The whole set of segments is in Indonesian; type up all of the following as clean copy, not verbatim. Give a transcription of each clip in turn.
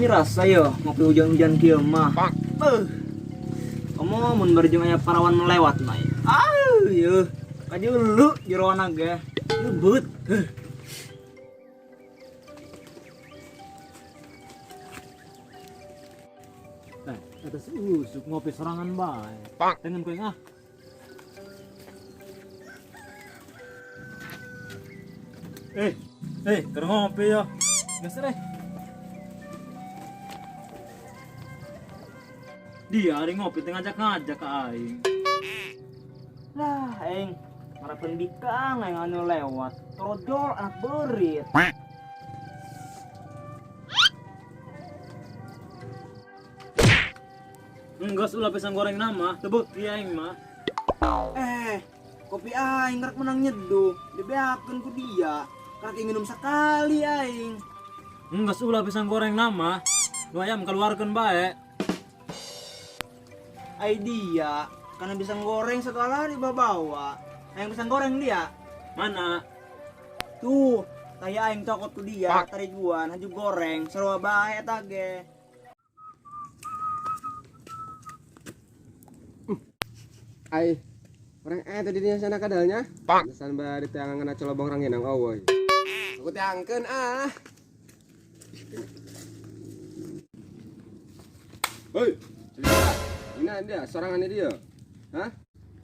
Ini rasa ya ngopi hujan-hujan kieu mah. Kamu mun barjeng aya parawan melewat mah. Yeuh. Kaji ulu jeroana ge. Lembut. Nah, atas usuk ngopi sorangan bae. Dengan kowe ah. Keur ngopi ya. Geus deh. Dia hari ngopi teh ngajak-ngajak ke aing. Lah, aing marapeun bikang aing anu lewat. Trojol anak beurit. Enggak ulah pisang goreng nama, teu beuki aing mah. Kopi aing rek menang nyeduh, dibeakeun ku dia. Karek minum sekali aing. Enggak ulah pisang goreng nama, nu ayam keluarkeun bae. Ai dia, karena pisang goreng segala dibawa. Aing pisang goreng dia. Mana? Tuh, taya aing cokot ku dia, tariguan haju goreng, sarua bae eta ge. Ai, orang tadi di sana kadalnya. Pesan ba di teangan aca lobong ranginang eueuy. Aku teangkeun ah. Hei, ini dia, sorangan dia. Hah?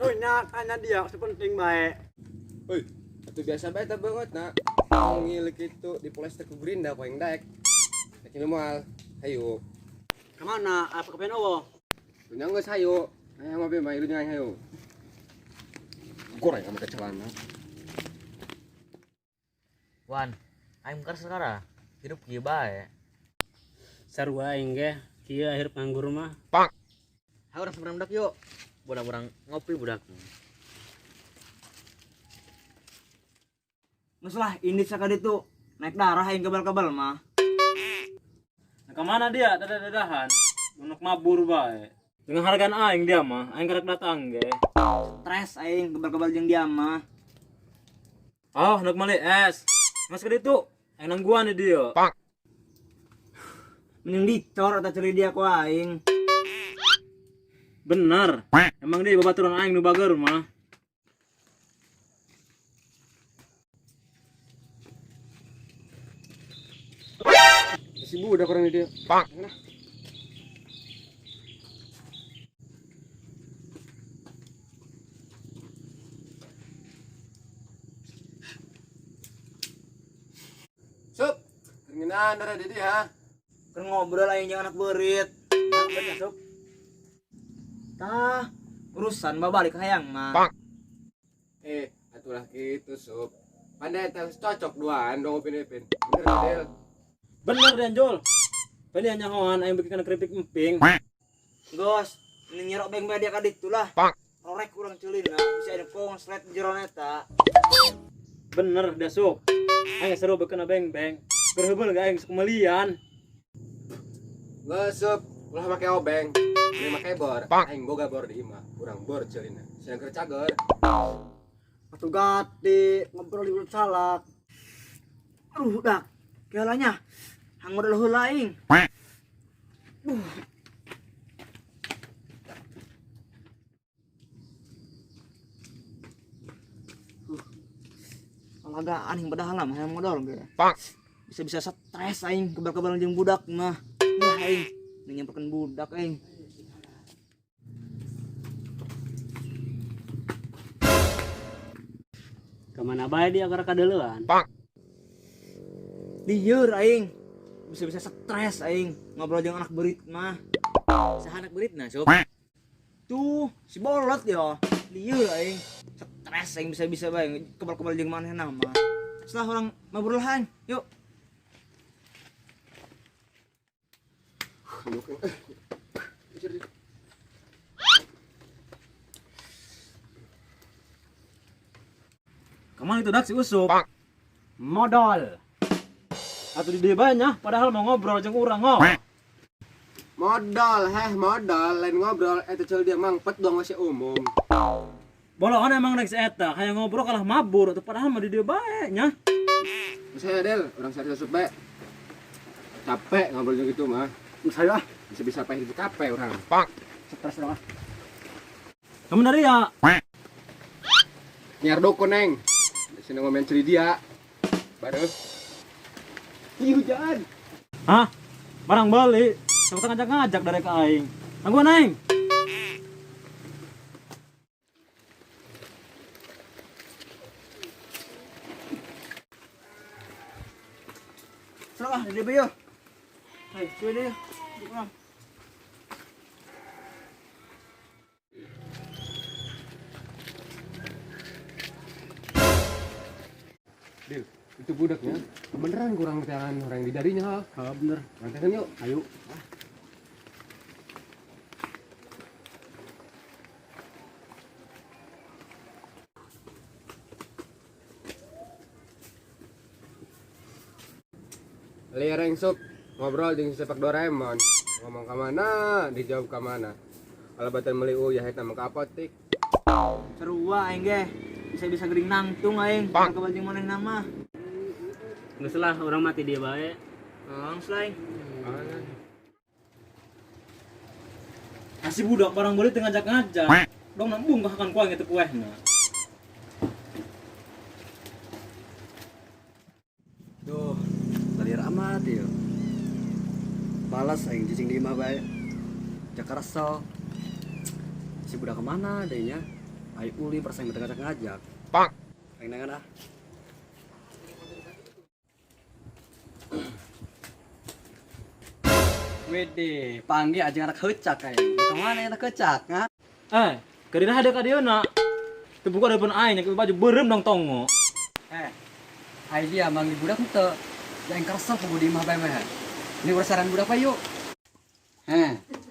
Oh, nyatanya dia sepenting baik. Hei, itu biasa bae teh beungeut na. Ngilik itu di polester ku Gerinda poeng daek. Rek moal, hayu. Kemana? Apa kepen Allah? Dunya geus hayu. Aya ngopi mah ilunya hayu. Goreng sama kecelana. Wan, aing mekar sekarang hidup kieu bae. Sarua aing ge, kieu akhir panggur mah. Hayu urang seberang budak yuk. Budak-budak ngopi budak. Geus lah, ini sakade tuh naik darah aing kebal-kebal mah. Nah, kemana dia? Dadah-dadahan. Untuk mabur bae. Dengan hargaan aing dia mah, aing karek datang ge. Stres aing kebal-kebal jeung dia mah. Oh, hendak mali es. Mas ka ditu, aing nangguan di dieu. Mending dicor atau ceri dia ku aing. Bener. Emang dia babaturan aing nu bager mah. Si budak orang ini dia. Mana? Sup, keringinan darah di dia. Keur ngobrol aing jeung anak beurit. Nah, bener sok. Tah, urusan babalik hayang mah. Atulah gitu sup. Pandai teh cocok duaan dong upin-upin. Bener Del. Bener dan Jol. Pali nyahoan aing bikin keripik emping. Gos, ini nyerok beng dia ka ditu lah. Rorek urang ceulina, bisa ada konslet jero eta. Bener dah sup. Aing seru bekena beng-beng. Berhubung gak aing sekemalian. Nggak sup, ulah make obeng. Ini make bor. Aing boga bor di imah. Urang bor ceulina. Siang keur cager. Atuh gati, ngobrol di ulut salak. Aduh, dak. Kealanya hang modal heula aing. Agak aneh padahal mah hayang modal ge. Bisa-bisa stres aing kebal-kebal jeung budak mah. Lah aing nyamperkeun budak aing. Kemana bae dia gara kadeulean? Lieur aing. Bisa-bisa stres aing ngobrol jeung anak beurit mah. Saha anak beuritna, Sob? Tuh, si bolot ya. Lieur aing. Stres aing bisa-bisa bae kebal-kebal jeung manehna mah. Setelah orang mabrohan, yuk. Kemana itu dak si Usup? Modal. Atuh di dieu banyak padahal mau ngobrol jeung urang Modal, lain ngobrol. Ceul dia mangpet dong masih umum. Bolongan emang rek si eta, kayak ngobrol kalah mabur atuh padahal mah di dieu bae nya. Saya Del, orang saya sup bae. capek ngobrol gitu mah. Saya Bisa-bisa apa itu capek orang. stres dong. Kamu dari ya? Nyar doko neng. Di sini ngomen ceri dia. Baru. Ih hujan. Hah? Barang balik. Coba ngajak-ngajak dari ke aing. Tangguh naing. Serah ah, di bayo. Hai, cuy deh. Di pulang. Dil, itu budaknya beneran kurang tangan orang di darinya. Ah, bener. Rantangan yuk. Ayo. Lereng sok ngobrol jeung sepak Doraemon. Ngomong ke mana, dijawab ke mana. Kalau batan meliu ya eta mah ka apotik. Seru aing ge. Bisa-bisa gering nangtung aing. Ka banting maneh nama. Nggak salah orang mati dia baik. Langsung aing. Kasih budak barang balik tengah ngajak-ngajak. Dong nambung akan kuah itu kuehna. Duh, tadi amat ya. Balas aing cicing di imah bae. Jakar resel. Si budak kemana adanya? Aing uli persaing ngajak. Pak. Aing nangan ah. Wede, panggil aja anak kecak aing. Kemana anak kecak, ha? Kadina ada ka dieu na. Teu buka depan aing nya baju berem dong tongo. Aing dia manggil budak henteu. Aing keresel ku di imah bae mah. Ini urusan budak apa yuk?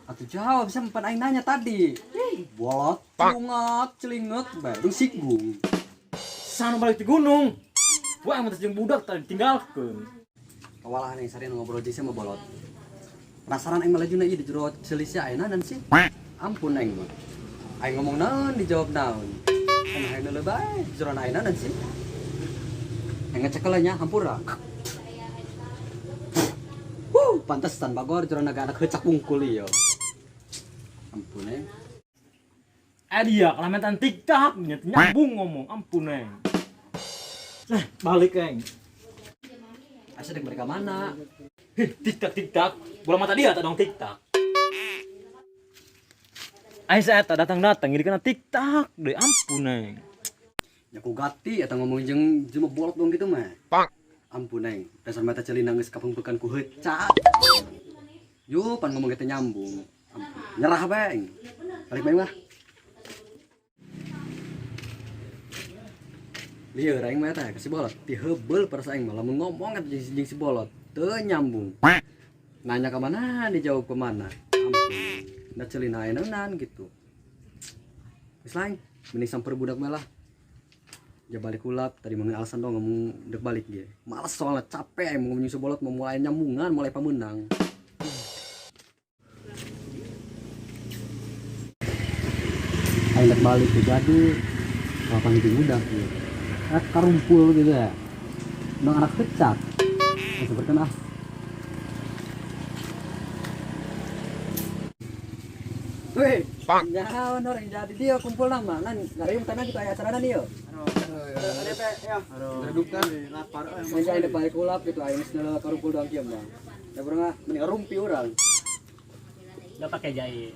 Atuh jawab sampean aing nanya tadi. Bolot, celingak, bae singgung. Sana balik di gunung. Gua emang jeung budak tadi tinggalkeun. Kawalah nih sari ngobrol jeung sama bolot. Penasaran aing melajuna ieu di jero selisih ayeuna nan sih? Ampun aing mah. Aing ngomong naon dijawab naon. Kan aing deuleu bae jero ayeuna nan sih? Aing ngecek nya hampura. Pantesan bagor jero naga anak hecak wungkul ieu. Ampun aing. Dia kelametan TikTok nya nyambung ngomong ampun eng. Balik eng. Asa dek mereka mana? TikTok. Bola mata dia tak dong TikTok. Aing saya datang ini kena TikTok deh ampun eng. Ya ku gati eta ngomong jeung cuma bolot dong gitu mah. Pak. Ampun aing, dasar mata celina geus kapungpekan ku hecak. Yo pan ngomong kita nyambung. Ampun. Nyerah bae aing. Balik bae mah. Lieur aing mah teh kasih bolot. Ti heubel perasa aing mah lamun ngomong eta jeung si bolot teu nyambung. Nanya ke mana dijawab ke mana. Ampun. Da celina ayeuna nan gitu. Geus lain, mending samper budak mah lah. Ya balik ulap tadi mengenai alasan dong ngomong dek balik dia. Males soalnya capek aing ngomong si bolot mau mulai nyambungan, mulai pemenang. Aing dek balik ke jadi lapan itu budak gitu. Karumpul gitu ya. Nang anak kecak. Seperti ah. Weh, Pak. nyawa orang jadi dia kumpul nama, nan ngariung tanah kita acara dia. Ada pe ya. Duduk kan. Lapar Yang jadi balik ulap gitu, aing segala karumpul doang kieu mah. Da pernah mending rumpi urang. Nggak pakai jahit.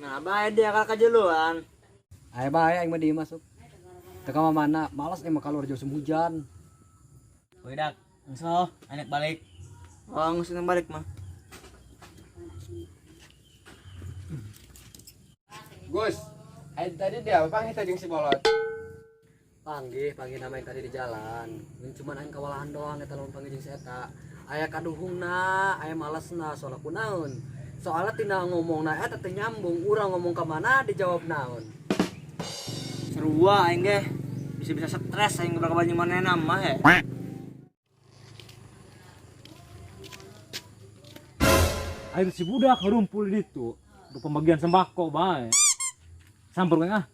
Nah, bae dia kakak jeluan. Aya bae aing mah di masuk. Teu ka mana, malas emang kalau jauh hujan. Dak, so, anak balik. Oh, ngusung balik mah. Gus, tadi dia apa panggil tadi si bolot? Panggih nama yang tadi di jalan. Mun cuman aing kawalahan doang eta lamun panggih jeung si eta. Aya kaduhungna, aya malesna soalna kunaon. Soalnya tina ngomongna eta teh nyambung, urang ngomong ka mana dijawab naon. Seru aing ge. Bisa-bisa stres aing berapa banyak mana nama he. Aing si budak rumpul di ditu. Untuk pembagian sembako bae. Sampur kang ah.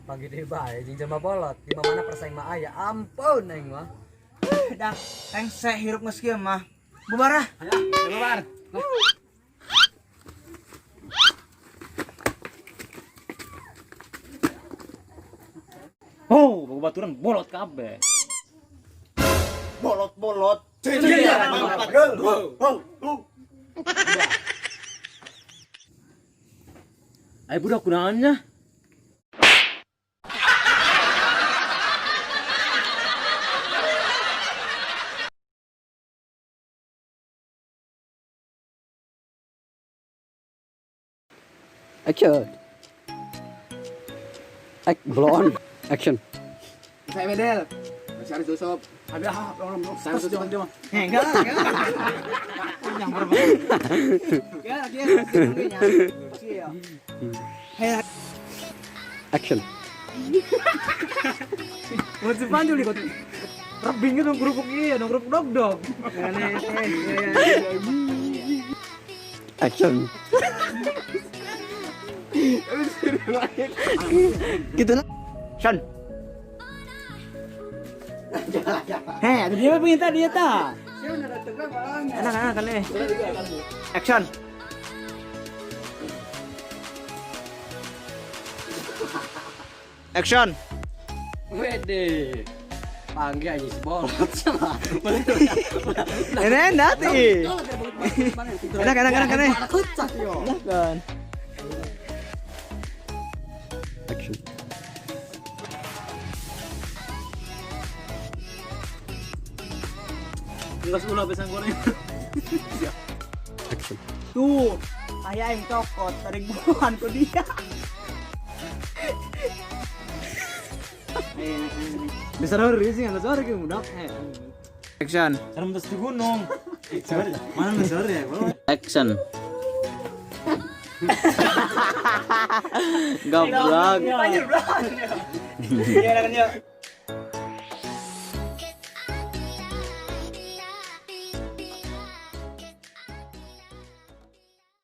Pagi deh bae jeung jelema bolot. Di mana persaing mah aya. Ampun aing mah. Dah, aing saya hirup geus kieu mah. Bubar ah. Bubar. Oh, bawa baturan bolot kabeh. Bolot-bolot. Ayo budak kunaannya. Action. Blow on. Action. Saya medel. Masih harus susop. Ada saya susop dia mah. Enggak. Yang berapa? Ya, dia masih Action. Mau cepat dulu ikut. Rebing itu kerupuk iya, dong kerupuk dog. Action. Gitu nah. Sean. Heh, dia pengen dia ta. Enak kan nih. Action. Action. Wede. Panggil aja si bolot. Enak nanti. Enak nih. Enak kan. Action. Enggak ulah pisang goreng. Action. Tuh, kayak yang cokot tarik buruan ke dia. Besar hari sih nggak besar kayak mudah. Action. Karena mentas di gunung. Mana besar ya? Action. Goblok. Iya kan ya.